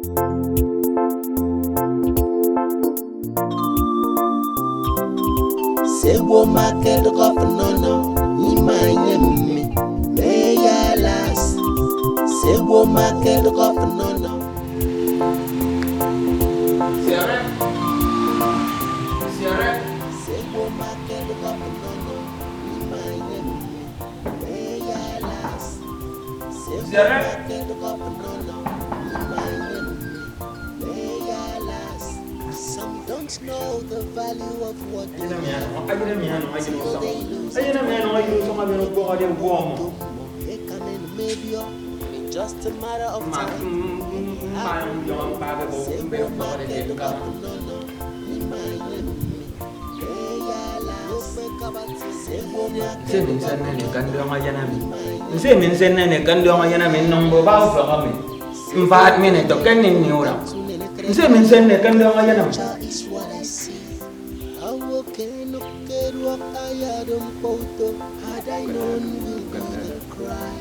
Say wo market of no imanye me ya las. Say wo market of no. Sierra. Say wo market of no imanye me ya las. Say wo market of no imanye me ya las. Some don't know the value of what they it's just a matter of time.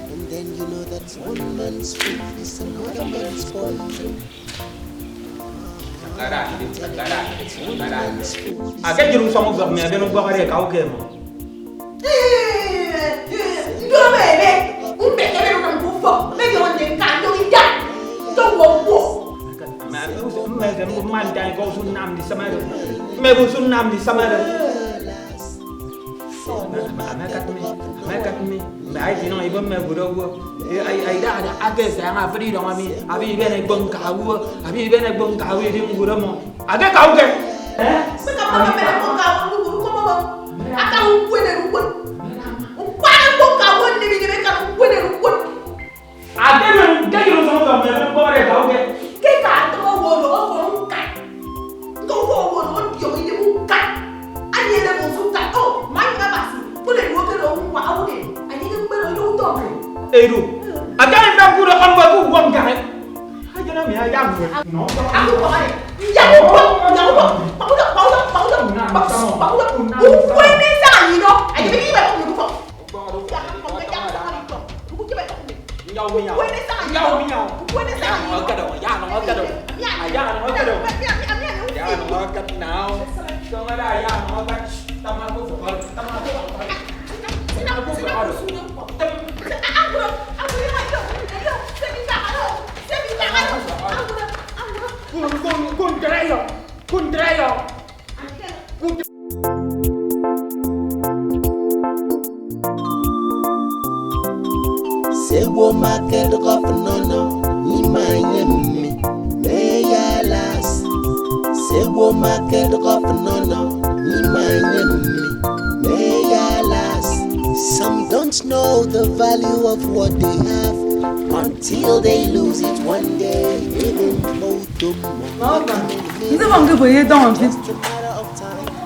And then you know that's one man's food is another man's poison. Akan jurus sama gam ya, jangan buat hari kau kem. Dua bebe, bebe yang orang buffo, bebe orang dekat tu indah, tu buffo. Mereka memandang kau sunam di sana, mereka sunam di sana. Mereka ni, mereka ni ibu mereka berdua. Ai dah ada agak saya ngafri dong kami. Abi ibu nak bengkau, dia mengurus mo. Agak kau ke? Sekarang apa nak bengkau? Guru kau mau? Akan ukun dan ukun. Ukun bengkau ni mereka ukun dan ukun. Agak mereka jurus sama gam ya, boleh kau ke? Kita tu orang kan. Kau orang dia ini bukan. Ani ada musuh tak? Oh, main apa sih? Boleh buat kalau wow ni. Ani kan baru tu. Edu, agak nak guru kan baru uang kan? Aja nama ya yang gue. Aku boleh. Jangan buat. Paulah. Ukun ni saya ni. Ani begini baru aku buat. Jangan kau. Buku kita baru. Ukun ni saya. Ukun ni saya. Agak dong. Now. Jangan ada yang agak. Tamak aku. Contrario. Say wo market of no imanye me ya las. Say wo market of no imanye me ya las. Some don't know the value of what they have until they lose it one day. Ni这房子不也当去？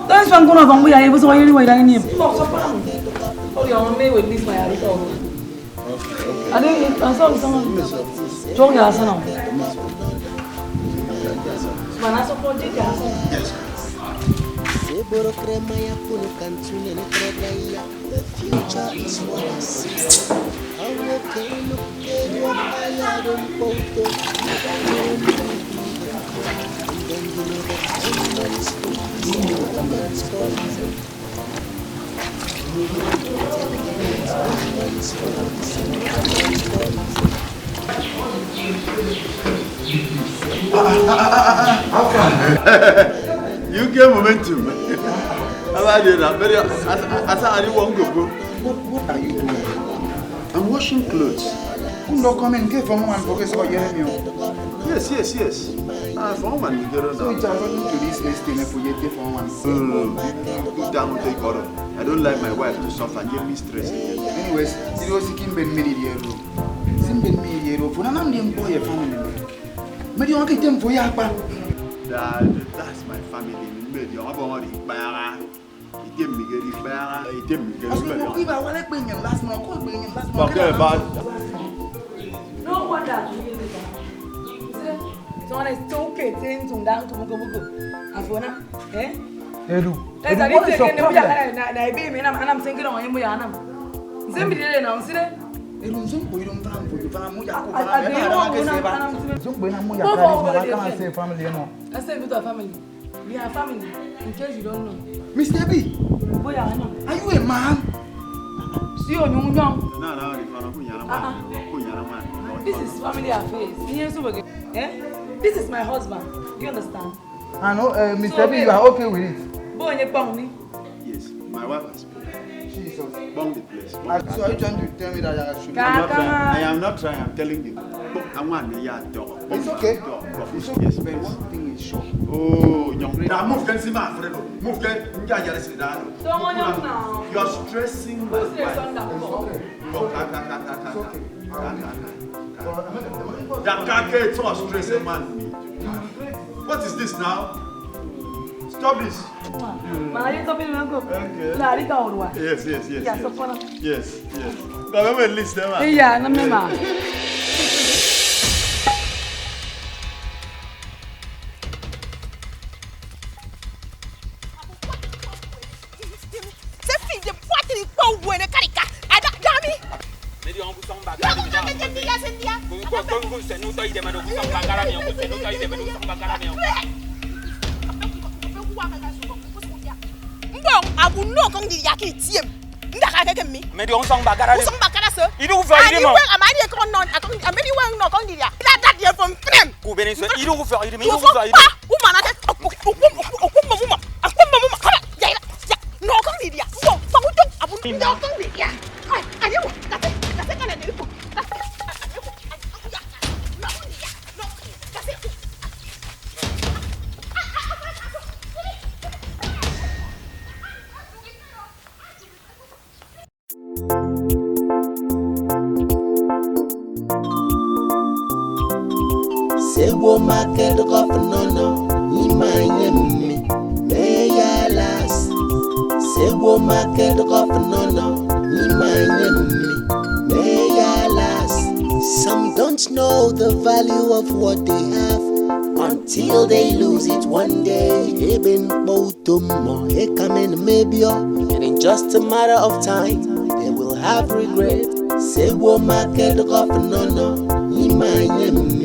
但是房子那房子也不是我有的为难你。我两没为你买啊，你懂吗？啊，你那时候什么？装牙是喏。mana so project ya so Seboro crema ya kunu kantune ne kreda. The future is what I see. I walk in the area I don't photo. And then you know that everyone's poison. You get momentum. What are you doing? I'm washing clothes. You don't come and get from one focus on Jeremy. Yes. From one, you don't So it's according to this listing for you from one. Put down take order. I don't like my wife to suffer and give me stress. Anyways, it was seeking Ben Mediero. Simben Mediero for an Indian boy family. Maybe you get them for your papa. That's my family. You have already para. He gave me get it para. He gave me get it para. I like being your last month. Call being your last month. Okay, but no wonder so it's okay things on down to go afona Edu. What is your problem? I'm thinking on him. Zimbi na usile I said with our family. We are family, in case you don't know. Mr. B, Boy, I know. are you a man? See you, young. No. This is family affairs. This is my husband. You understand? I know, Mr. B, you are okay with it? Boy, you bang me. Yes, my wife has spoken. Jesus. Bomb the place. So are you trying to tell me that I should I am not trying, I'm telling you. I want the yard dog. It's okay. It's okay. Yes, But one thing is sure. Oh, young. Now move, can see my friend. Move, can you now. You are stressing my wife. It's so stressing, man. What is this now? Stop this. Yes. Now, let me listen. Yeah, no, mama. Say wo market of no imanye me yalas. Say wo market of no imanye me yalas. Some don't know the value of what they have until they lose it one day. Eben botomo ekamen mebio, and in just a matter of time they will have regret. Say wo market of no imanye me.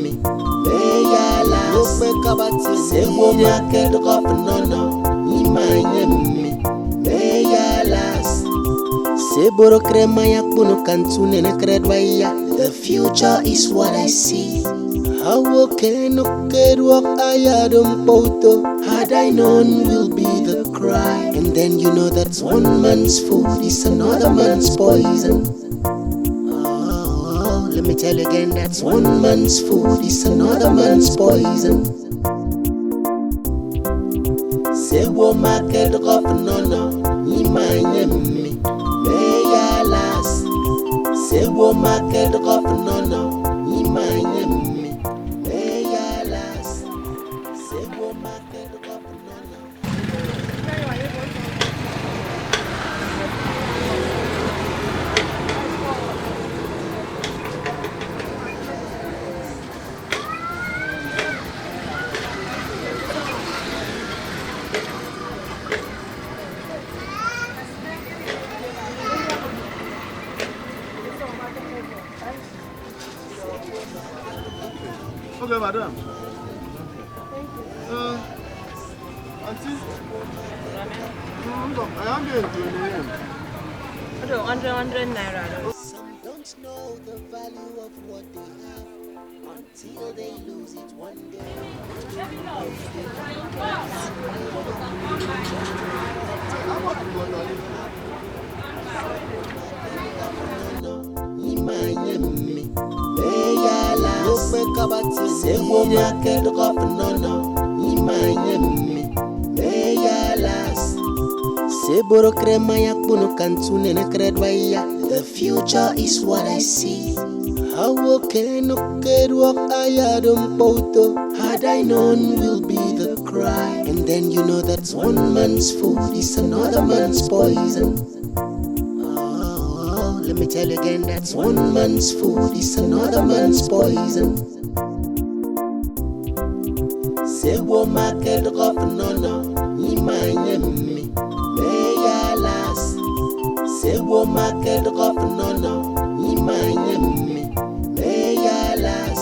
Say wo market of no imanye me yalas. Se boro krema ya kuno kantune ne kredwaya. The future is what I see. How can no kedwa ayadum poto? Had I known will be the cry. And then you know that's one man's food is another man's poison. Oh, let me tell you again, that's one man's food is another man's poison. Say wo market of no imanye me yalas. Say wo market of no imanye me yalas. Say wo market of Okay, madam. Auntie. I am going to your name. 100 naira. Some don't know the value of what they have until they lose it one day. Imanye me yalas. Say wo market of no imanye me yalas. Se boro krema ya kuno kantune ne kredwaya. The future is what I see. How can no kedwa ayadum poto? Had I known will be the cry. And then you know that's one man's food is another man's poison. Oh, let me tell you again, that's one man's food is another man's poison. Say wo market of no imanye me yalas. Say wo market of no imanye me meyalas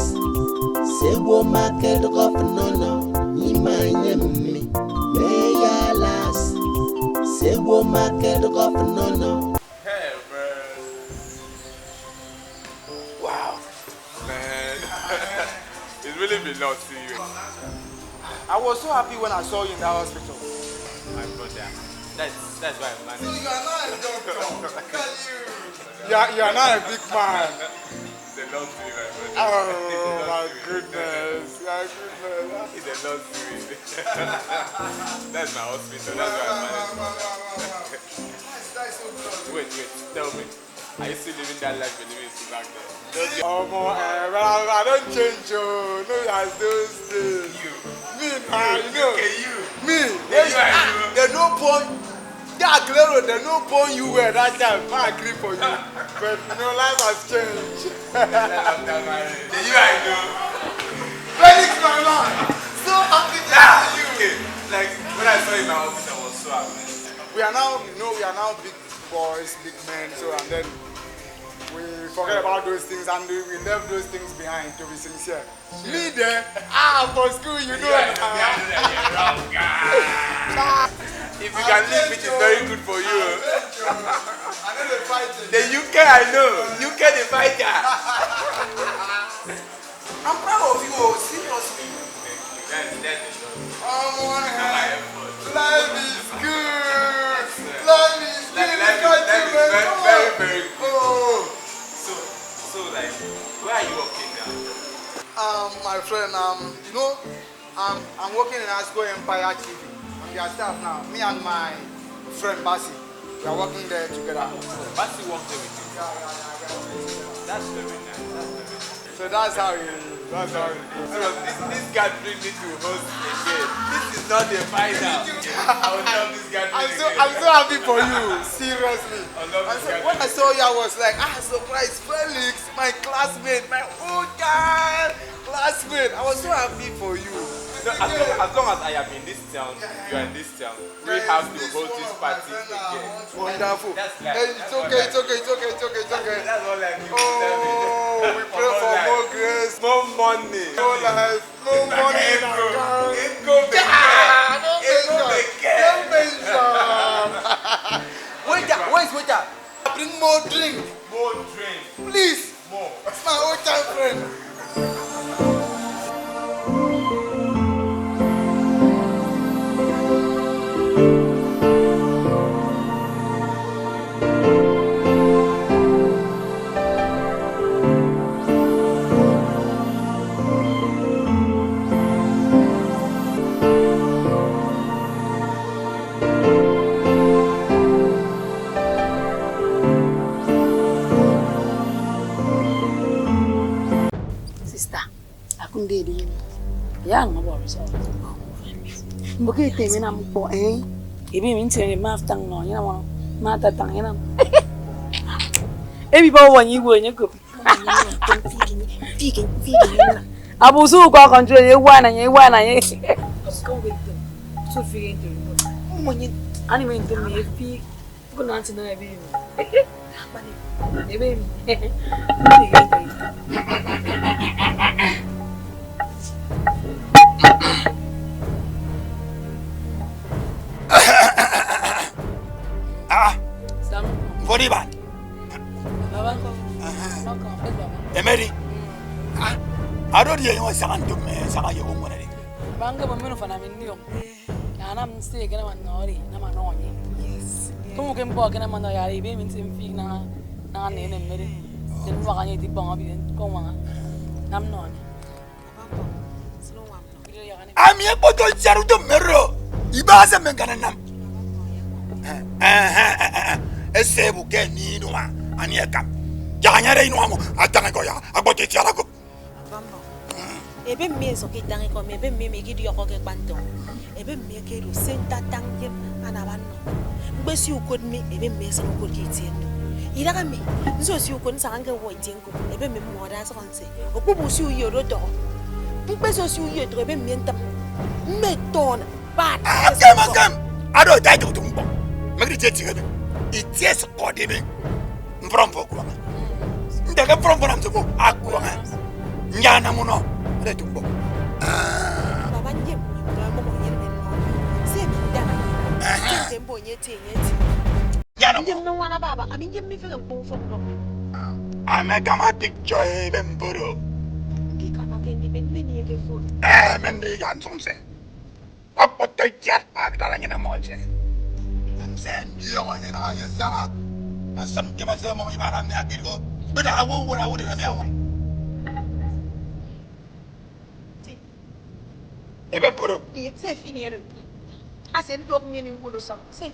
Sebo market governor imanye me meyalas Sebo market governor. Hey, man. Wow. Man. It's really been nice seeing you. I was so happy when I saw you in that hospital. My brother. That's why I'm managing. You are not a doctor. You are not a big man. It's a long story, my brother. Oh my goodness. My goodness. It's a long story. That's my hospital. That's why I'm managing. That's so good. Wait. Tell me. Are you still living that life you're living back there? I don't change you. No, as those days. You. Me, man, you know. Okay, you. Me. You. There's no point. Yeah, clear. There's no point you were that time. I agree for you. But you know, life has changed. You I know. Felix, my man. So happy to see you. Okay. Like when I saw you in my office, I was so happy. We are now big boys, big men. So and then we forget about those things and we left those things behind. To be sincere. Sure. Me there, for school, you know. If you can live it, it's very good for you. I know the fighting. The UK, I know. UK, the fighter. I'm proud of you, seriously. That's Life is good. Life is good. very, very good. Oh. So like, where are you working now? My friend, you know, I'm working in Asuquo Empire TV. I'm their staff now. Me and my friend Basi, we are working there together. Basi works there with you. Yeah. That's very nice. So that's how it is. So this guy brings me to host again. This is not the final. I will love this guy. I'm so happy for you. Seriously. When I saw you, I was like, surprise, Felix, my classmate, my old guy, classmate. I was so happy for you. No, as long as I am in this town, you are in this town, we have to hold this party again. Wonderful. That's like, It's okay. That's all I do. Oh, we pray for more grace, more money, more life, more money in our account. Waiter. Bring more drink. More drink. Please. More. It's my old time friend. Yang ngabo result. Mbuki teme na mpo Ibi minti maftang no nyina mo mata tang nyina. Ebi ba wonyi wo nyeko. Fiki. Abusu kwa control ye wana ye. Ko wedo. So fiki into. Mo nyi ani me into me fi. Ko na anti na ebi. Mani. Ebi. Vodiban. Emery. I don't hear you saying to me, Sama you won't. Banga Bomino for Naminio. And I'm still getting a nori, Namanoni. Yes. Come can walk in a manayari, baby, in Fina, Nan and Mary. Then Wagani the bomb and Koma. I'm not. I'm here for the Jaruto Mirror. Ibasa Menganam. Esebu ke ni no ani eka janyare inu amo atanga koya agboti ti alago bambo ebe me so ke tangi ko me ebe me gidi yoko ke banto ebe me ke lu senta tangi anabanno gbesi ukod mi ebe me so ko ke tiendo ira ka me nso si ukod nsa nge wo itengo ebe me mo da so konse okubu si uyo do do gbesi si uyo do ebe me ntam me ton ba akam ado dai do tumbo magri je tigebe it is odebe mbrom fokuwa ndeke from mzuko akwa nyana muno retumbo baba njem ngamo moyene no sebe ndana nje mbonye tinyeti nyana njem no wana baba ami njem mi feke mfo ndo amegamatic joy bemboro ngikama kendi beni yeke fo mende yansonse apote chat agdala nyana moje sen yo nyana yasa asam kema sema mo ibara me akiro beda awu wora wodi na mewa ebe poro c'est fini assez dog ni wolo sam c'est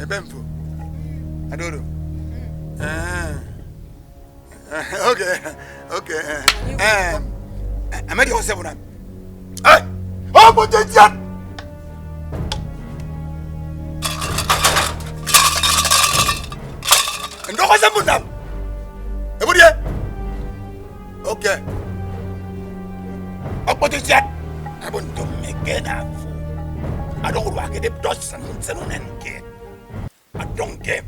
Ebempo. Adoro. Okay. Amadi wase buna. Hey! Oh, potential. Ndo wase buna. Ebudi. Okay. Oh, potential. Abunto mekena. I don't work at the dots and nenke. I don't care.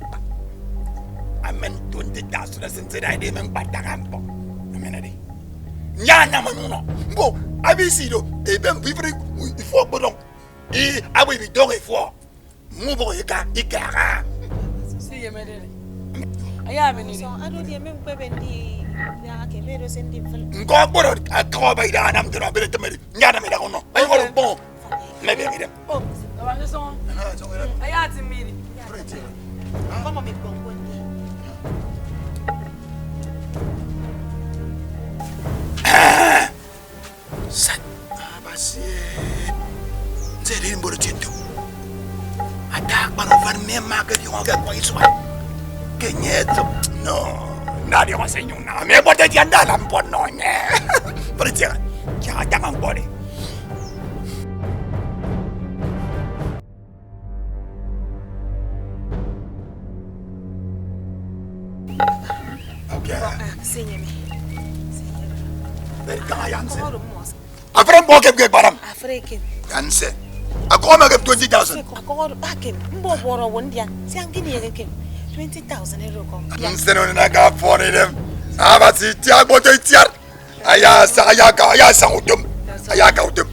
I meant 20,000 since I didn't buy the rampo. A minute. Yana Manuno. Go, I will see you. A bem people before Bodon. I will be doing for. Move over Ika. See you, madam. I have any. so I don't remember bendi ya ke vero sendi fal Go borrow a car by the Anam to ability to me. Yana Milagono. I want to bomb. Maybe I get him. Oh, I just saw. I had to meet it. mama me bongo Sat abasi. Zeri mboro chintu. Atak manover me market you want kwa iswa. Kenneth. No. Nadi wa senyo na. Me bote ti andala mpono ne. Pretira. Kya tangang body. Okay. senyeme Yanse. ko do mos Afran bo ke baram. afrique Yanse. Akoma ke 20,000. ko do akem mbo boro wondia si angini yeke 20,000 euro ko Yanse no na ga for them. Abati ti agboto tiar. Ayasa udum. Ayaka udum.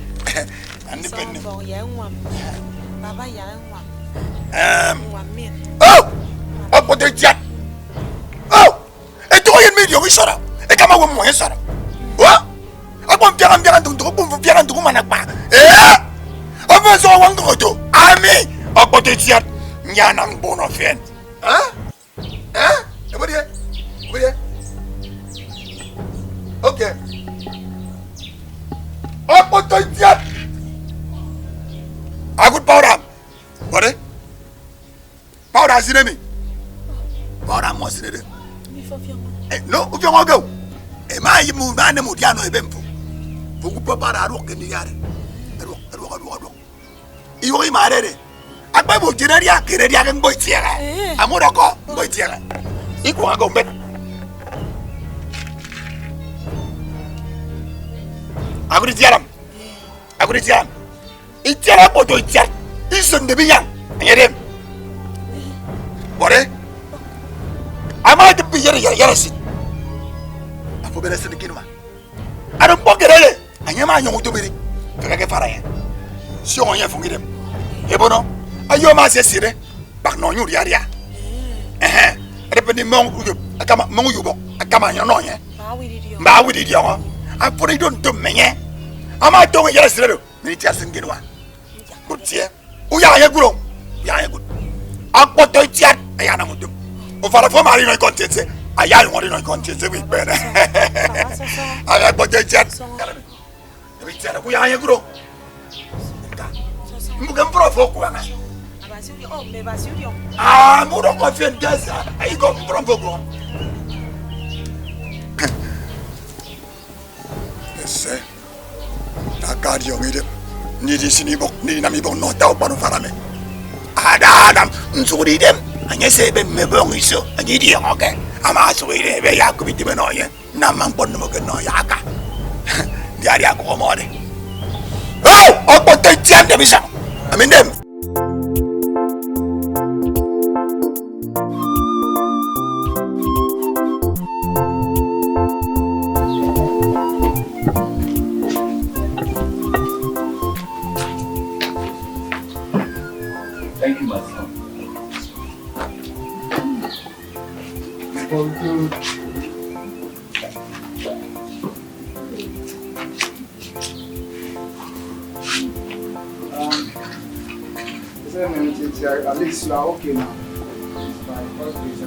Andi penni. so ya nwa baba ya nwa nwa me Oh! Agboto tiar. Oh! Eto yen media wi sora. E kama wo mo sora. Wa? Agbon biara ndundu bum biara ndundu manakpa. Omo so wan goto. Ami agboto tiar. Nyana mbono fen. Ebodi? Okay. Agboto tiar. Agut powder. What? Powder zinemi. Powder mo zinede. mi fo fiango No, ufi go. E ma yi mu na ne mu dia no ebempu. Fugu papa ra ro ke ni yare. Ro. Iwo ma rere. Agba bo jinari akere dia ke ngbo tiere. Amuro ko ngbo tiere. Iku ga go mbet. Aguri tiaram. Itiara boto itiar. Ison de biyan. Nyedem. Bore. Ama de yere sit. Apo bele sen kinuma. Adam bogerele. Anyama anyo to biri. Feka fara ya. Si on ya fungidem. Ebono. Ayo ma se sire. Bak no nyu riaria. Repeni mongu yo. Akama mongu yo. Akama nyo no ye. Ba wi di yo. Apori don to menye. Ama to yere sire. Ni tia sen kinuma. Mutie. Uya ya guro. Ya guro. Akpoto tia ayana mutum. O fara fo mari no content. Aya won no content we better. Aya akpoto tia. Ni tia ku ya guro. Mugam profo ku ana. abasuri oh me basuri Muro ko fen desa. Ai go profo go. Ese. Nakadi yung idip. Nidi sinibok, nidi namibok no tao pano farame. Adam, nsuri dem. Anya sebe mebong iso. Anya di yung okay. Ama suri dem be yaku biti benoye. Namang pon mo geno yaka. Diari aku komode. Oh, apa tentian dia bisa? Amin dem. Thank you, my son. At least you are okay now.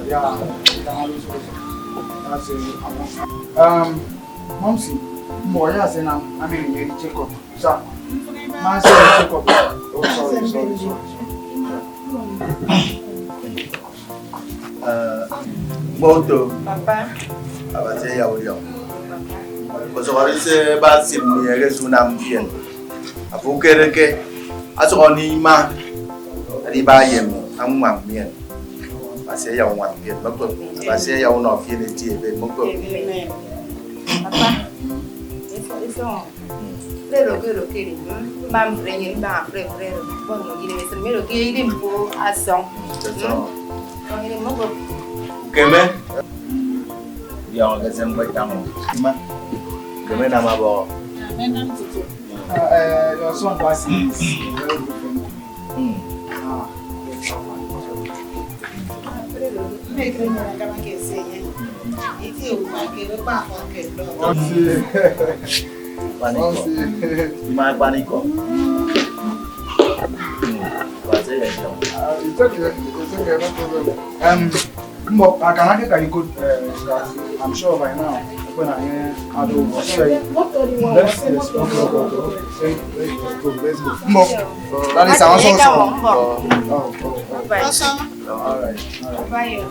Yeah, Momsy, boy, I say now, I mean, you check up. Sir, man, say check up. Oh, sorry. Moto. Papa. Abase ya uriyo. Bosokari se ba simni ege sunam bien. Afukereke asoni ma. Ari ba yem amam bien. Base ya wan bien mako. Base ya uno fie ne tie be mako. Papa. Eso. Pero que mam freñen ba frero. Bon no gire se mero que ide mpo ason. Con ide moko. Keme. Dia orang kesem buat tamu. Ma. Keme nama bawa. Your son was very good. Panico. It's okay, no problem. But I can actually carry good. I'm sure by now when I hear Ado, let's go. That is our song. All right. Bye.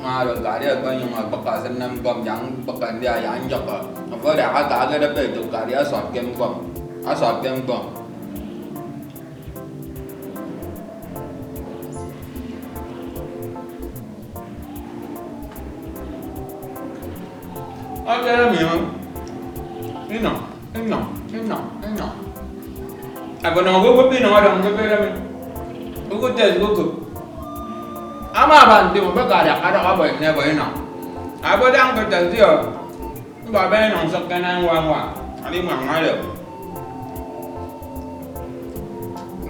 Mà cả dia coi nhưng mà bậc sinh năm còn dẫn bậc dia dẫn chọc à, với đã cả cái đó về tụ cả dia sọt kem còn, cái đó miệng, cái nọ, à còn nó có biết nó đồng cái đó mình, có tiền có cực. Ama bantu mereka ada apa ni apa apa yang kita dia, bapa yang nongsak kanan wang, ada mana ada.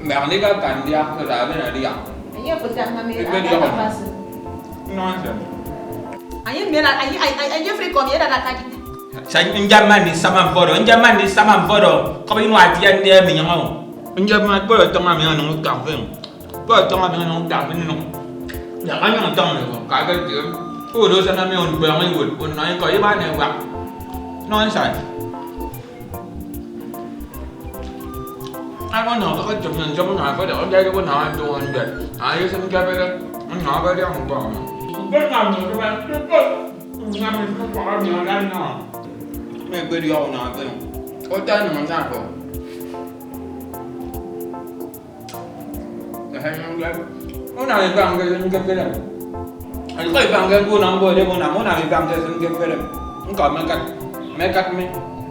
Mereka kan dia kerja benar dia. Ayah pegang kami. Nonsense. Ayah mera, ayah free kom ya dah kaki. Saya injaman di sama bodoh, Kau ini wajib dia minyak. Injaman bodoh tengah minyak nong kafe. Bodoh tengah minyak nong kafe nong. Jangan yang tengah ni, kagak dia. Dosa nama orang berang ikut, orang naik kau iban yang buat. Nonsense. Aku nak kau cuma nak pada orang jadi pun nak tu orang dia. Ayah semua pada, nak pada yang buat. Bukan nama tu kan, nama tu orang yang lain nak. Mereka dia orang nak tu. Kau tak nama siapa? Dah yang dia. Kau nak ibang ke sini ke film? Kau ibang ke guna boleh dia guna, nak ibang ke sini ke film? Engkau mereka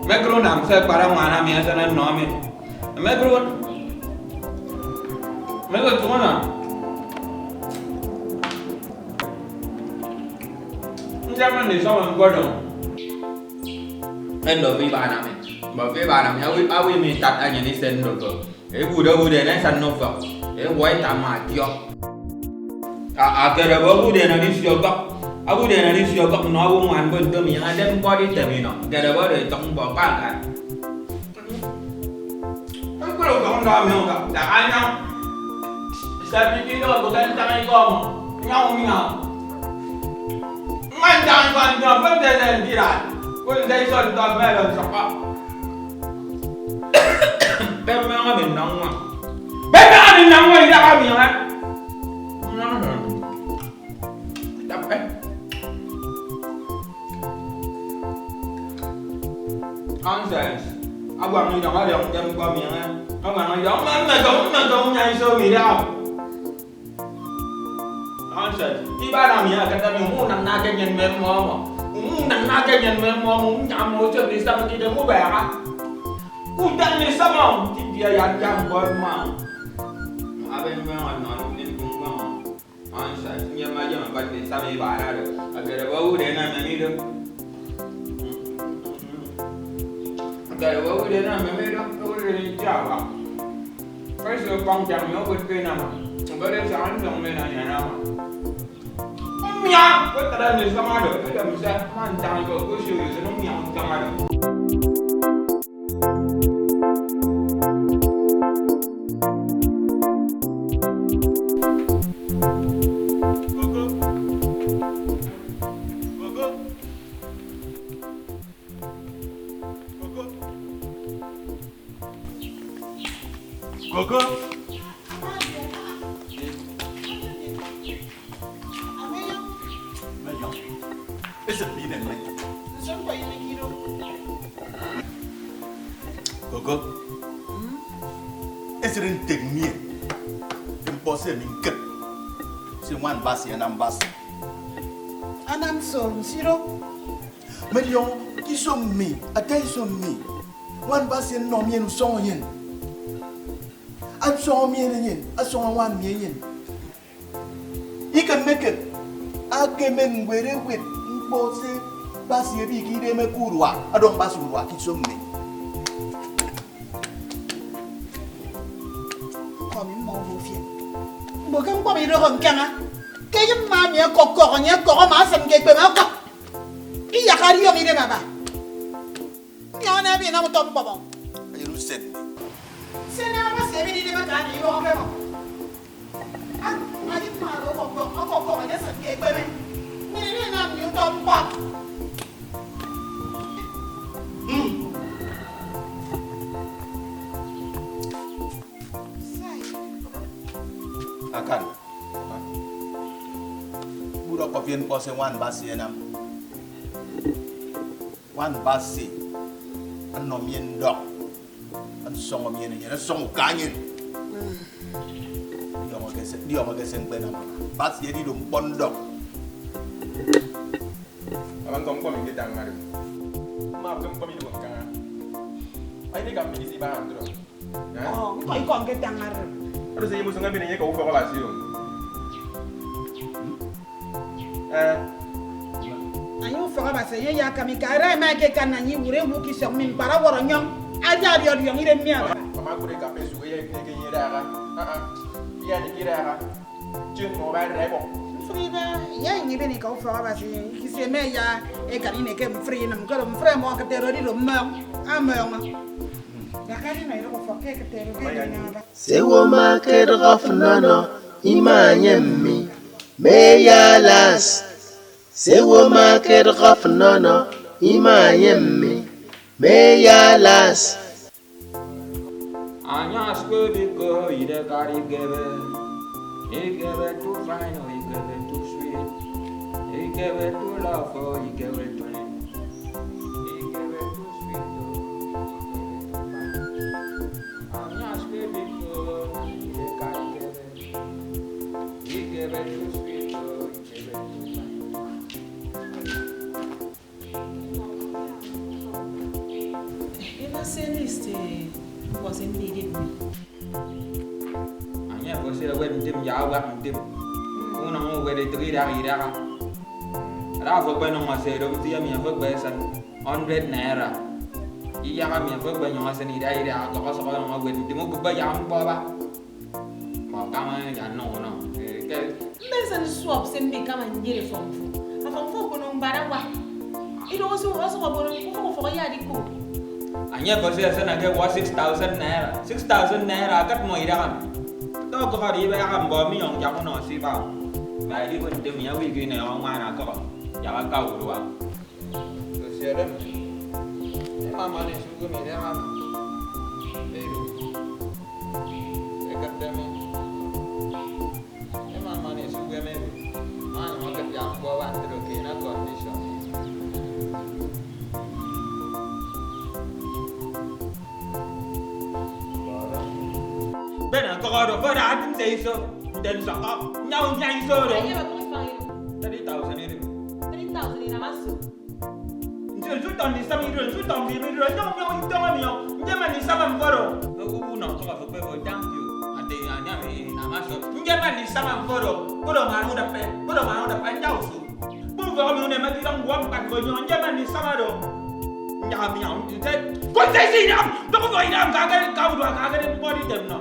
nama saya para mana misalnya nama. Mereka tu mana? Jangan di sama bodoh. Endo vi ba nam, vi ba nam awi mi tat aja ni sen dulu. Budak ni san nova. Wai tamat yo. Agar budak ni siapa? Abu dia ni siapa? Nawu man bentuk mi ada body termino. Gara budak tong bapak kan. Kalau kau dah minum dah anyam. Saya fikir bukan tangan kau, nyau. Jangan pandang benda dan jiran. Kau dari suatu melon siapa? Bagaimana bintangnya? Bagaimana bintangnya tidak kami kan? Tapi, nonsense. Abang ni jangan ada yang kami kan? Abang ni jangan kau nyai suami dia. Nonsense. Tiba namanya kata mu nang naga nyen memo. Nang naga nyen memo nyamo je di sama tidak mu bayar. Udah ni sama dia yang buat mah. Abang memang nak ni kumang. Nonsense. Dia macam buat di sama bayar. Agar bau dia nak ni tu. Agar bau dia nak ni tu. Bau dia ni siapa? First panjang ni buat nama. Baru jangan dong menanya nama. Miang, kau tak ada sama ada. Kita bisa mancang kau siu itu miang sama ada. Gogo. Gogo, esrin teknik, temposi mingket, siwan basi anam basi. Anam som siro, mediong kisom mi, atai som mi, wan basi nomien usongen, absong mien, asong wan mien. Ikan meket, akemen werewet, temposi basi bigi deme kurwa, adong basi kurwa kisom mi. Bukan kau biru kan kan? Kaya mami aku koknya kok masam kaya apa? Iya kali yang ini apa? Yang mana ni nama tom babang? Ayo sen. Sen apa sih ini dia makan ini orang apa? Ayo malu aku koknya sam kaya apa? Ini nama tom bab. Akan budak kopian pose wan basi enam wan basi anom yen dok an songo yen yen songo kanyen dia mau geseng benam basi jadi dum pondok abang kau minta tangan maaf kau minta tangan ini kami di sini bang terus oh kau ikon ke tangan Aduh saya musuh ngambil ni kau ufak lah sih. Ayo ufak apa sih ya kami kara macam kan nanti ure bukit semin para orang yang ada dia yang ini miara. Mama aku dek kape suka ya ini dah kan. Iya dikira ha. Jun mau bayar rebo. Free ba? Ya ini beni kau fora ba si kisi me ya e kali ne ke free na mkalo mfree mo ka terori lo ma. Ama. Ya kali na ilo ko ke terori na ba. Sewo market of nono imanyemi meyalas. Sewo market of nono imanyemi meyalas. Anya Asuquo biko ide kari gebe. Igebe too fine or igebe too sweet. Igebe too love or igebe too neat. Igebe too sweet or igebe too fine. Anya Asuquo biko ide kari gebe. Igebe too sweet or igebe too fine. Ever say this wasn't needed me. Anya ko sila wen dim yawa dim. Una mo wede trira ira. Ra fo ba no masero ti mi fo ba san 100 naira. Iya ka mi fo ba no masen ira ko so ko no wede dim ko ba yam ba ba. Ma kama ya no. Ke Mensen swap sen bi kama njere fomfu. Afomfu ko no barawa. Ilo so ko bono ko ya di ko. Anya ko sila sana ke 6,000 naira. 6,000 naira kat mo ira kan. To ko hari ba kan bo mi yong jang no si ba. Ba di wede dim ya wi ki ne o ma na ko. Ya ka ka ru wa. Ko sira. Mama ne sugu mi ne am. Pero. Ekandem. Mama ne sugu me. Ma no ka jam ko wa tro ke na condition. Ben ko ro ba da tin sei so. Den sa ka. Nyau nyai so ro. Ayo ko fa iro. 30,000 ni. 30,000 ni na maso. Nje toni sami ro, toni mi ro, no mi to mi yo. Nje mani sama mforo. U no to ka fo ko thank you. Ate anya mi na maso. Nje mani sama mforo. Ko do ma da pe njau su. Bu vo mi ne ma ti dang wam kan ko nyo. Nje mani sama ro. Nya mi yo. Nje ko sai si na. Do ko ina ka ga body dem no.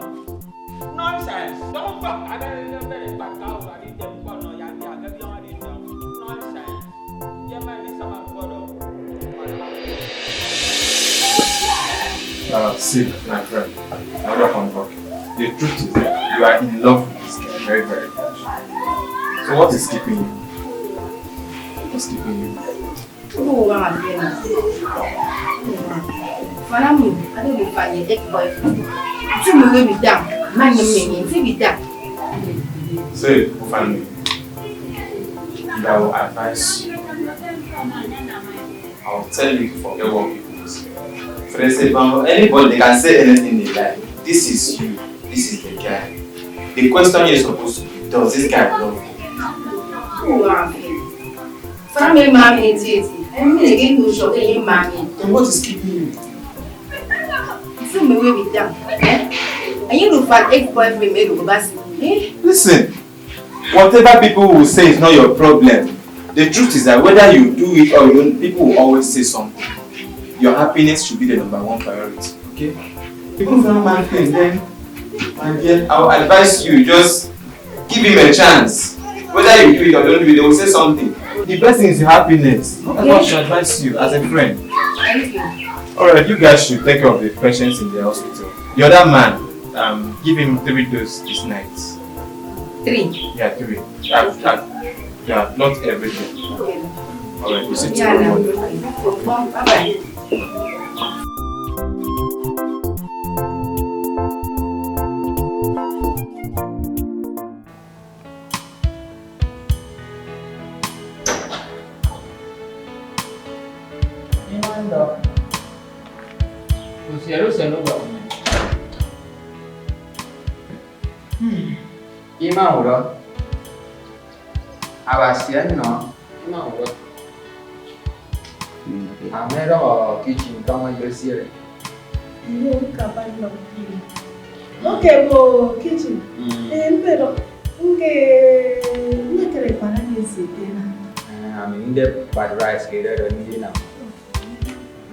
Nonsense. Don't fuck. I got a very bad cow. I need them for no young. I got the only nonsense. Yeah, man, it's about photo. See, my friend, another convoke. The truth is that you are in love with this guy very, very much. So what is keeping you? What's keeping you? I don't find your ex-boyfriend. You will be down. Man, you be down. Say, family, I will advise you. I'll tell you to forget what people say. For example, anybody can say anything they like. This is you. This is the guy. The question you're supposed to be, does this guy love you? Family, mommy, I mean, again, you show the mommy. Then what is keeping you? You will be down. And you look for ex-boyfriend, made of us. Listen, whatever people will say is not your problem. The truth is that whether you do it or you don't, people will always say something. Your happiness should be the #1 priority, okay? People don't mind things, then, my dear, I will advise you, just give him a chance. Whether you do it or don't do it, they will say something. The best thing is your happiness. That's what I should advise you as a friend. Alright, you guys should take care of the patients in the hospital. The other man, give him 3 doses this night. 3? Yeah, 3. Yeah, not everything. Okay. Alright, we'll see tomorrow morning. Bye-bye. Ima udah, abasian no, ima udah. Ame lo kitchen kama yosire. Iyo kapan lo kiri. Oke bo kitchen. Pero nge kere para ni sitena. Ami inde bad rice kira do ni na.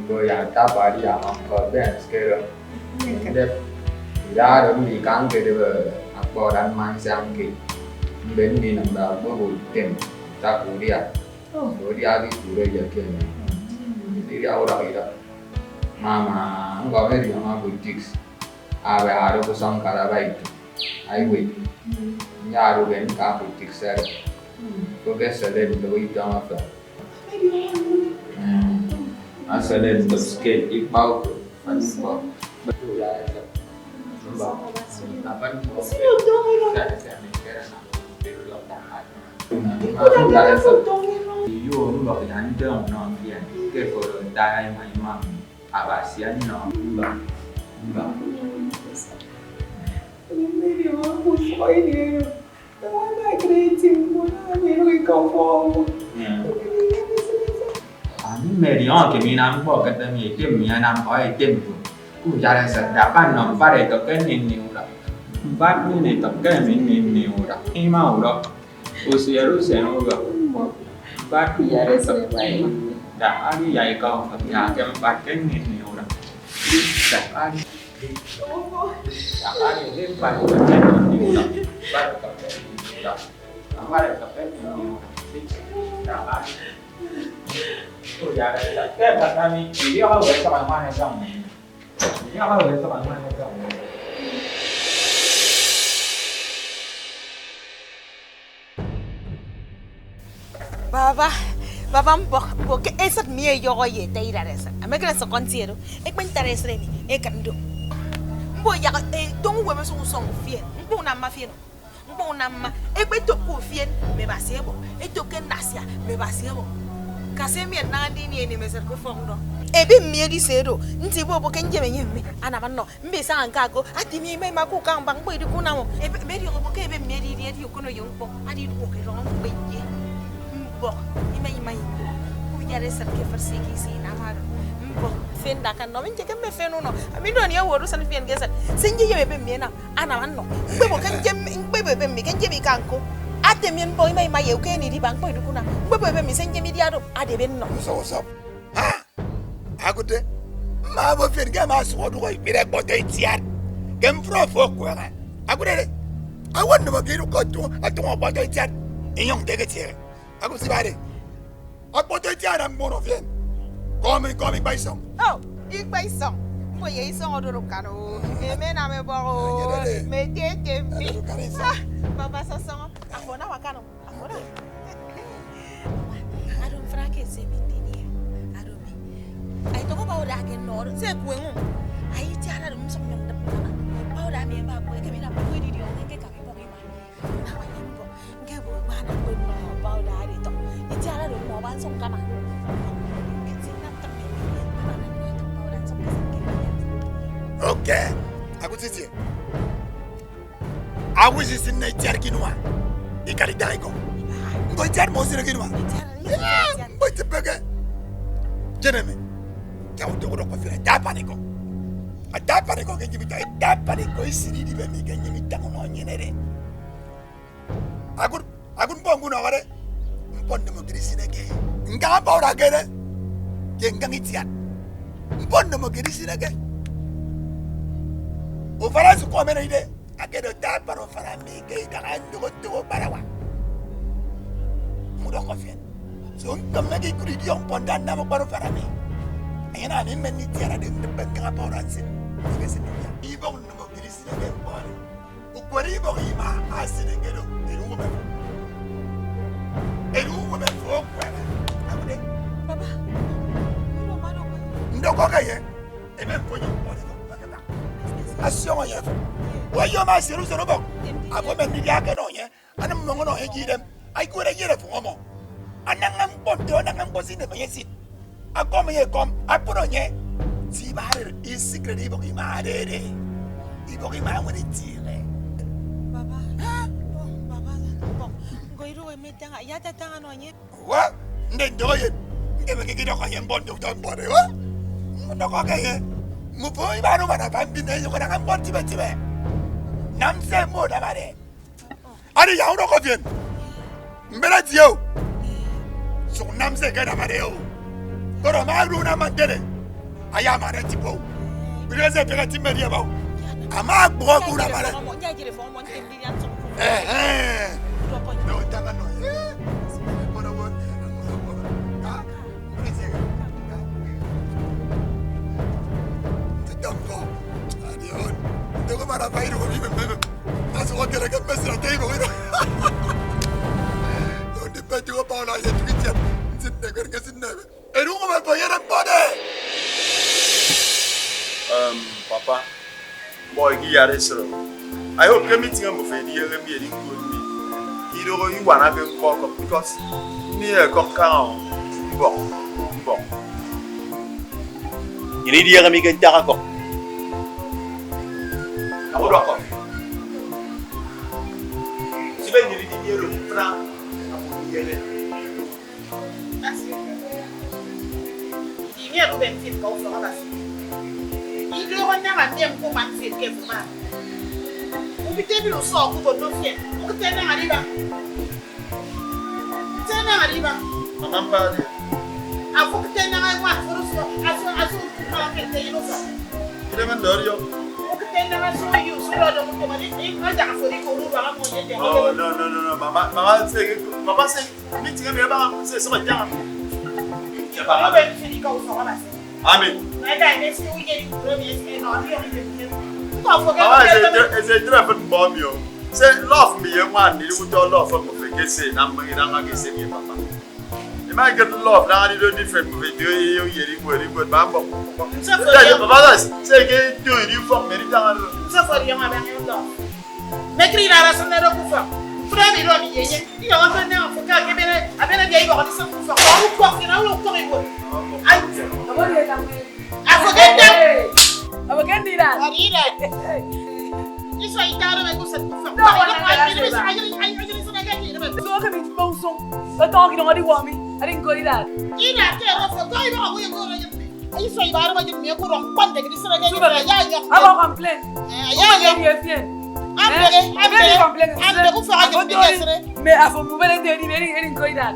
Bo ya ta bari ya ko ben skero. Inde ra được gì cắn cái đó bỏ đàn mang sang cái bên đi nằm đó bữa buổi tiền ta cú đi à rồi đi à đi cú đây giờ kia đi đâu đó mà không có cái gì mà boutique à về à đâu xong cả là vậy ai quỳ nhà rồi bên cả boutique sẽ có cái sẽ lên đối trong đó sẽ lên được skate ít bao phần bao betul ya apa iyo mbak yang dong non dia ke kalau daya memang abasian non mbak maybe I'm push for you the one I creating one I really go for ani medion ke minam bo kata mi tim mi nam oi tim tu jara sedapan non pada itu kan ini udah empat ini tak kan ini udah lima udah usia udah empat ya sebaik dah hari ya kau ya ke empat kan ini udah dah hari ini empat kan ini udah empat kan ini udah empat kan ini dah hari tu jara kan kami dia kalau bersama mana jam dia kalau bersama mana jam Baba mbok ke esat mie yogo ye teira resa amekra so kontiero ek ben taresre ni e kando mbo ya don we me so fien mbo na ma fien mbo na ma ek be to ko fien me basebo e to ke nasia me basebo kase mi na ndi ni me ser ko fondo e bi mie di sero nti bo ke nje me nyemme ana banno mbe sa anka ko ati mi me ma ku kan bang bo di ku na mo e be di ko ke be mie di ko no yong bo adi ko ke ron be ye bo ima ku jare ser ke forsiki si na maro bo fenda kan no minje ke me fenu no mi do ni ya woru san fien gesa sinje ye be me na ana banno be bo kan je be mi kan je mi kan ko ate mi bo ima ye ke ni di bang bo di ku na be mi sinje mi di ado ade be no so ha agude ma bo fien ga ma so do ko ire gbodo itiar kem pro fo ko ga agude I want to get ko to atun gbodo itiar iyon de ke tiere aku si bare apoto itiar am mo fien come by song oh ik by song mo ye song odoro kanu e me na me bo me tete mi baba so song afona wakano afona adon frake se mi tini adomi ai to ko ba ora ke no se ku en ai ti ala dum so nyam da ba ora mi ba ko ke mi na ko di di o ke ka mi bo mi ma na wa ni bo ke bo ba na ko no ba ora ri to ni ti ala dum no ba song ka ma okay aku titi aku sisi na itiar kinwa ikari daiko ngo itiar mo sire kinwa ngo tibege jeneme tawo to ko fira da paniko ke jibita da paniko isiri di be mi ke nyimi tango no nyenere aku mbongu na ware mponde mo grisine ke nga ba ora gere ke nga itiar mponde mo grisine ke o fara su ko mena ide akedo da paro fara mi ke da ando to barawa mudo ko fien so ngam na ke kuri di on ponda na mo paro fara mi ayana ni men ni tiara de be ka pa oranse ke se ni ibo no mo kirisi de bore o kwari bo ima asine ke do eru me fo kwara abude baba no maro ndo ko ka ye e me ko yo bore asio ya wa yo ma siru so bo abo me ni ya ke no ye ana mo no e jidem ai ko re yere fu mo anangam ponto anangam bosine me yesit akom ye kom apuno nye ti bare is secret ibo ki madere ibo ki ma woni tire baba baba ngoiru we metanga ya tatanga no nye wa nde ndoye ngebe ke kido ka ye mbondo tambore wa ndo ko ke ye mu po ibanu bana bambi ne yo kana ngam tibe namse mo da bare ari ya uno ko bien mbela dio so namse ka da bare yo koro maru na mandele aya mare tipo bireze pega timberia bawo Ama buka kuna mara. No, tanga no. Bona wo. Tidamko. Adion. Dego mara bairo ko bibe. Aso ko kere ke mesra teibo. On de pas tu pas na yet kitchen. Sit de kere ke sinne. Eru ko ma poyera pode. Papa, boy, he are so. I hope you meeting him with any other meeting good me. You know, you want to go cock because near cock down. Bon. You need to hear me get dark. I would rock up. See when you need to hear him from. That's it. You hear them fit go for us. You don't want them and them come and fit careful man. We tell you so good no fear. We tell them arriba. Tell them arriba. Remember it. I forget them I want for us. As you can tell you so. You never know you. We tell them I saw you so don't come and if I don't for the Kuru Oh no. Mama say meeting him about say so much down. Amen. It's a different bomb, you. Say, love me, you want you don't love from the say, I'm going to say, Papa. You might get love now, you don't different with you, you're good, Bambo. Say, do you from many times? So for you, I'm love. Make it out of some Frère, il a entraîné un focus. Il a bien dit qu'il va rester sans pouvoir. On va faire un autre niveau. I forget that. I forget that. This way, you can't make us a pouvoir. No, so I can be bosom. But talking already want me. I didn't go to that. You know, I can't forget how we go. I used to be able to make a wrong one. This is again. I'm not complaining. I'm mais à fond vous allez dire il quoi là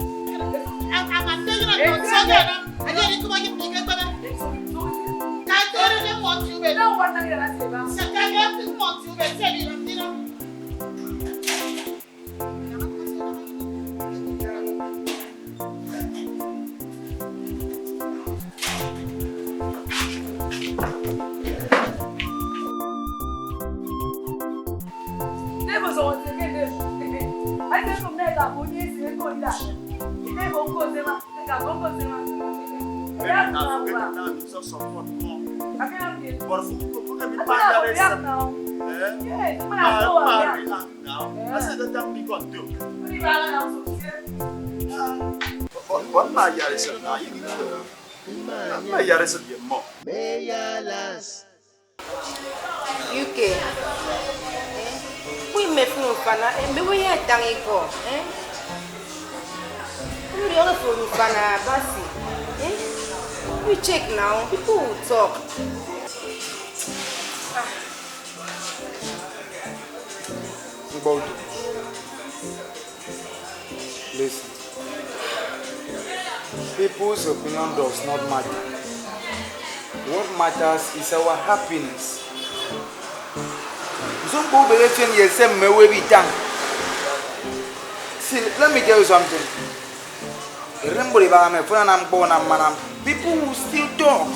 UK. Oui, mais faut pas là. Mais oui, il y a tant de quoi, hein? We don't for Fana Basi. We check now, people will talk. Listen. People's opinion does not matter. What matters is our happiness. Some people believe in same way we done. See, let me tell you something. People will still talk.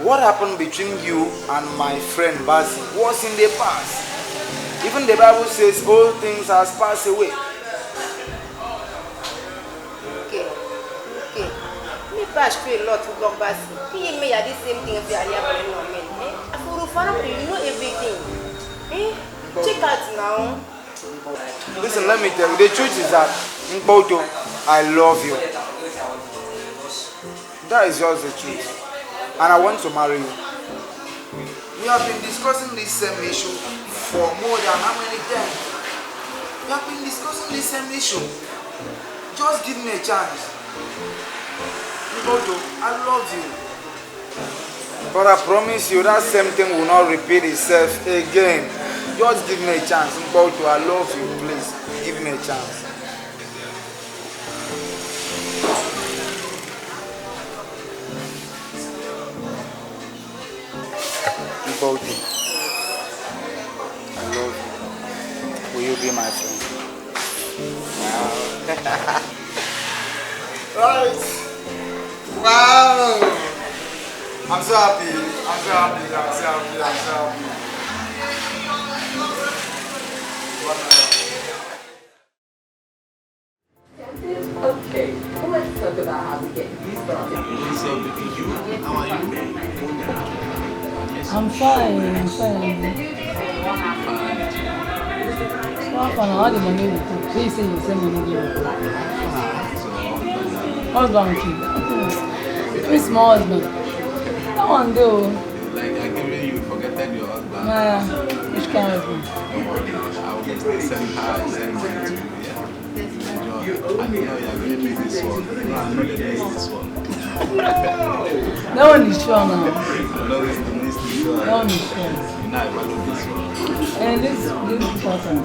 What happened between you and my friend Basi was in the past. Even the Bible says all things has passed away. Okay. Me pass through a lot to go Basi. He may have the same thing if you are here. You know everything. Check out now. Listen, let me tell you, the truth is that Mbodo, I love you. That is just the truth. And I want to marry you. We have been discussing this same issue for more than how many times? We have been discussing this same issue. Just give me a chance. Mbodo, I love you. But I promise you that same thing will not repeat itself again. Just give me a chance. Mbodo, I love you. Please, give me a chance. both. I love you. Will you be my friend? Wow. Right. Wow. I'm so happy. I'm so happy. I'm so happy. I'm so happy. Okay, let's talk about how we get these started. How are you? I'm fine. Well, for now, the money we took. So you say you send money to husband kid. Very small husband. That one do. Like I giving you forgetting your husband. Nah, which kind of husband? I will still send her send money to you, yeah? I know you're giving me this one. No, I'm not giving this one. That one is sure now. I know this one. That one is sure. You know I value this one. And this person.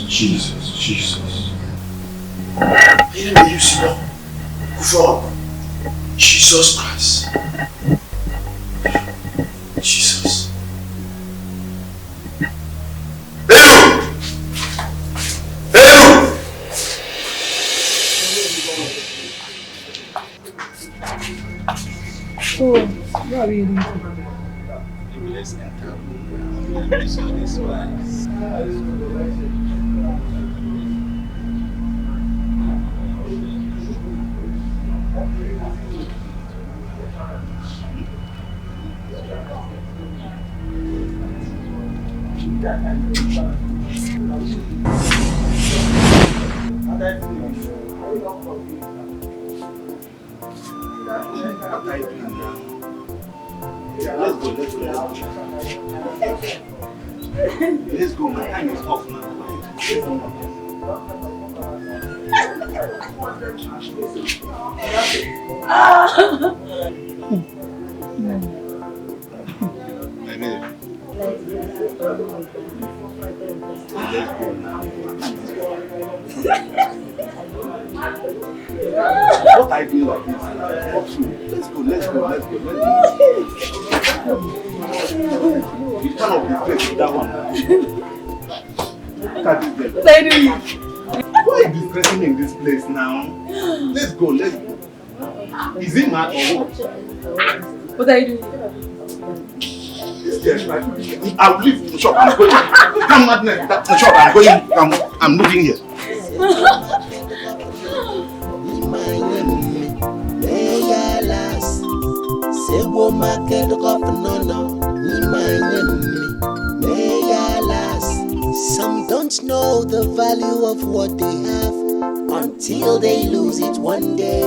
Jesus. Here are you, Sina? Ufok. Jesus Christ. Jesus. So, what are you doing? Let's enter. So this one. Let's go. My time is off now. What I do like this? Let's go. You cannot be placed with that one. Look at this place. Why are you distressing in this place now? Let's go. Is it mad or what? What are you doing? This girl is right. I will leave the shop. I'm going. Come madness. That's the shop. I'm going. I'm moving here. Some don't know the value of what they have until they lose it one day.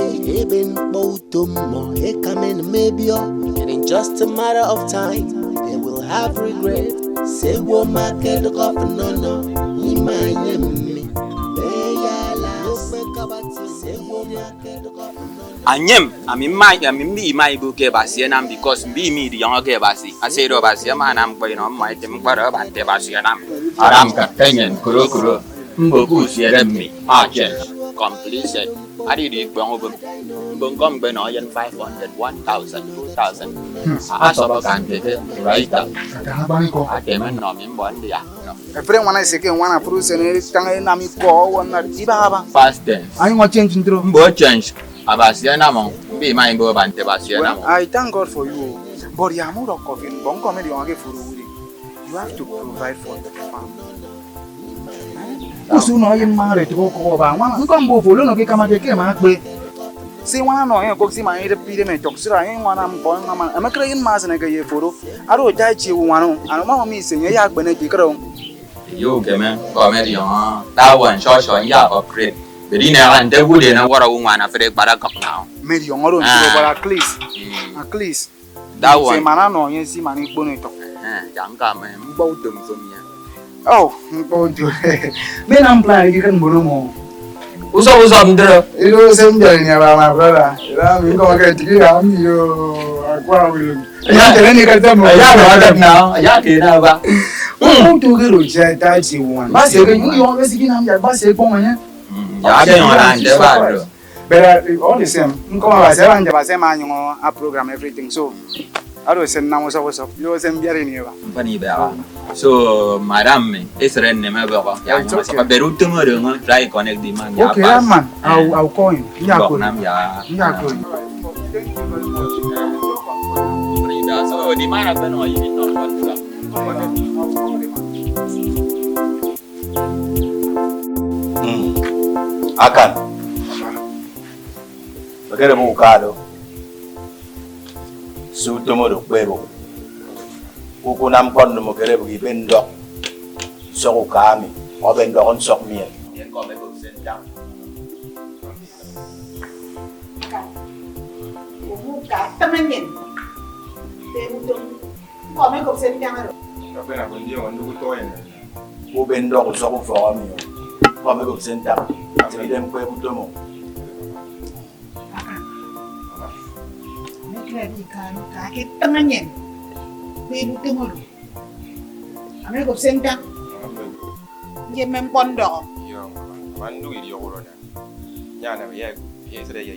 And in just a matter of time, they will have regret. Anyem, mi mai buke basi nam because mi di yang ke basi. Ase do basi ma nam ko no mai tem para ban te basi nam. Aram ka tenyen kuro. Mboku siere mi. Achen. completion. I did it when come when I 500, 1,000, 2,000. I saw a candidate right up. I came and know him one day. A friend when I say one approves and everything I call one at Ibaba. Fast dance. I want change in true. But change. Abasianamo. Be my bob and Tebasianamo. I thank God for you. But you are more of coffee. Don't come in the for you have to provide for the family. Usu no yin married to go over. One come go for no come at the see one no here cooks my epidemic toxira in one I'm going I'm a crying mass and a gay photo. I don't die you one and mamma me saying a yak benetic room. You came in, comedy that one short yak of cream. The dinner and the wood and what a woman after the barack now. Maybe your mother, at least. That one. Say, man, no, you see, money bonnet. Young man, both them for me. Oh, both you. Men I'm playing, you can borrow more. Who's always on there? It was him getting around my brother. I'm going to get you. I'm you. I have now. I have now. Who to get to chat? That's you one. But you always give him your bus. But all the same, I program everything. So I don't send now. So you send very so, madam, it's a name of a Beirut tomorrow. Try connect the man. Okay, man. I'll call him. So the man have been on you. Akan. Bagere mo kado. Suto mo do kwebo. Kukunam kon mo kere bugi bendo. Soko kami, o bendo kon sok miel. Yen ko me ko sendang. Cả tâm anh nhìn để có mấy cục sen nhang rồi. Các bạn còn nhiều còn đủ tôi này. Ku bendo ko soko fo mi. Ko me ko sendang. Jadi dem kwe buto mo. Mấy cái gì cả cái tâm anh nhìn để buto mo. Mấy cục sen nhang. Ye mem pon đỏ. Yo, man du idi yoro na. Nya na ye sere ye.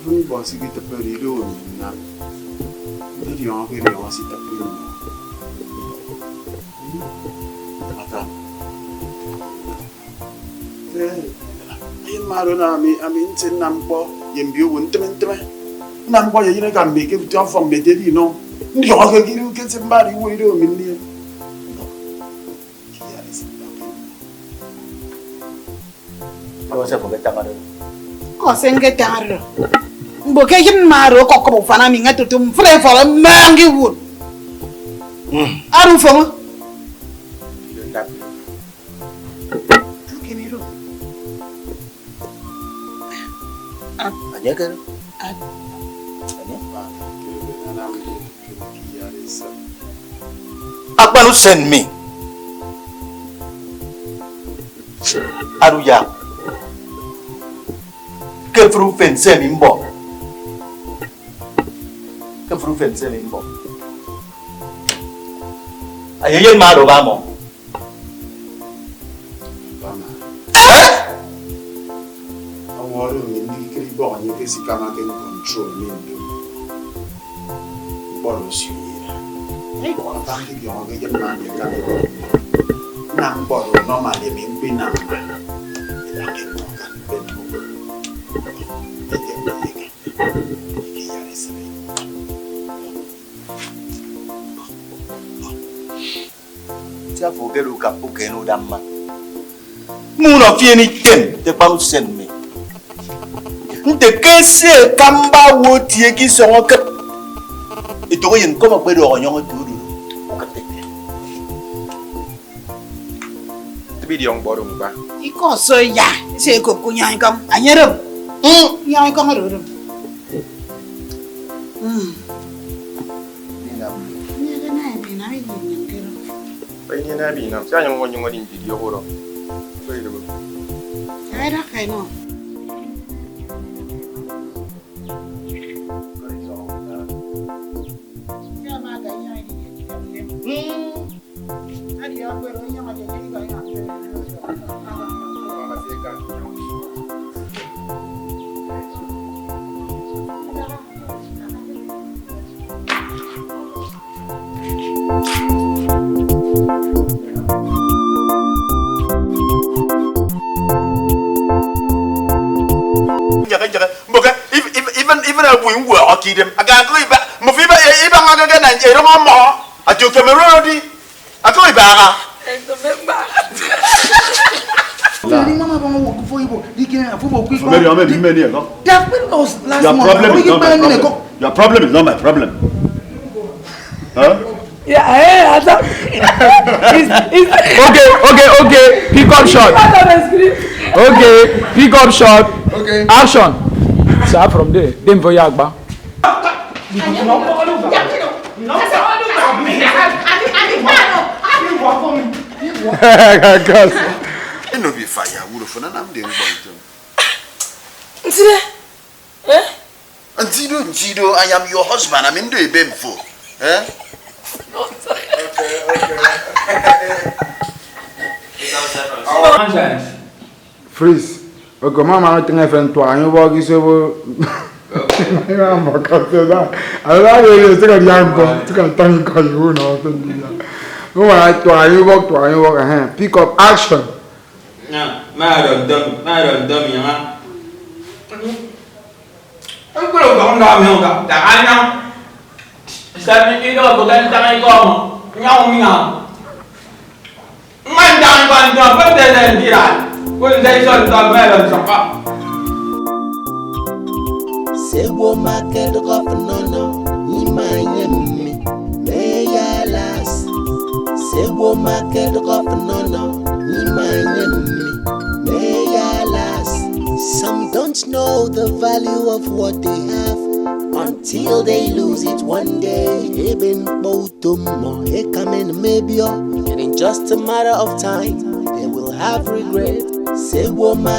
Vui bỏ sự tập về đi đồ nè, đi điều cái điều sự tập về nè. Thế mà rồi là mình trên nằm po, yếm biểu vấn tmen nằm po vậy nó cầm bị cái cho phòng bị thế thì nó điều cái xem ba đi quay đồ mình đi. Kalau saya bukan tangan dulu. Có sen cái char rồi. Bộ cái hin mà rồi có bộ phản mình ngay tụi tụm phê phở mang cái vụn. Aru phong. Cái này rồi. Aja kan? Apa lu send me? Aru ya. Ke fru fense mi mbo. Ke fru fense mi mbo. Ayeyen ma do ba mo. Aworo mi ni kiri bo ni ke si kama ke control mi do. Bolo si ira. Ai ko ta ki yo ke je na ni ka ko. Nam bolo normal mi bi na. Ya ke no kan ben mo. Tia fogelu kapuke no damma. Muno fieni tem te paru sen me. Nte kese kamba wo tie ki so ke. Ito yin ko ma gbedo onyo to du. to be the young boy. Iko so ya, say ko kunya ikam. Anyero. Ya ikam ro. Ini nabi nam. Saya yang ngomong di video horo. Baik dulu. Ada kai no. Even a wing will keep them. I can't go back. Moviba, even again, and you don't more. I took him already. I go back. Your problem is not my problem. Huh? Yeah, okay. Pick up shot. Okay, pick up shot. Okay. Action. Start from there. Then for Yagba. It no be fire. Would have fun. I'm doing Jido, I am your husband. I'm in the baby for. Okay. Freeze. Okay, mama, I think I found 2. You walk is over. I'm a couple that. I love you. Take a young girl. Take a tiny girl. You know. No, I 2. You walk 2. You walk a hand. Pick up action. Yeah, mad dummy, huh? I'm going to go down here. I know. Step it up, but then I go. Meow. Man down, but then did I? When they saw the melon, Say, woman, get off no, me, Mayalas. Say, woman, get off no, me, Mayalas. Some don't know the value of what they have until they lose it one day. And in just a matter of time, they will have regret. Say, woman,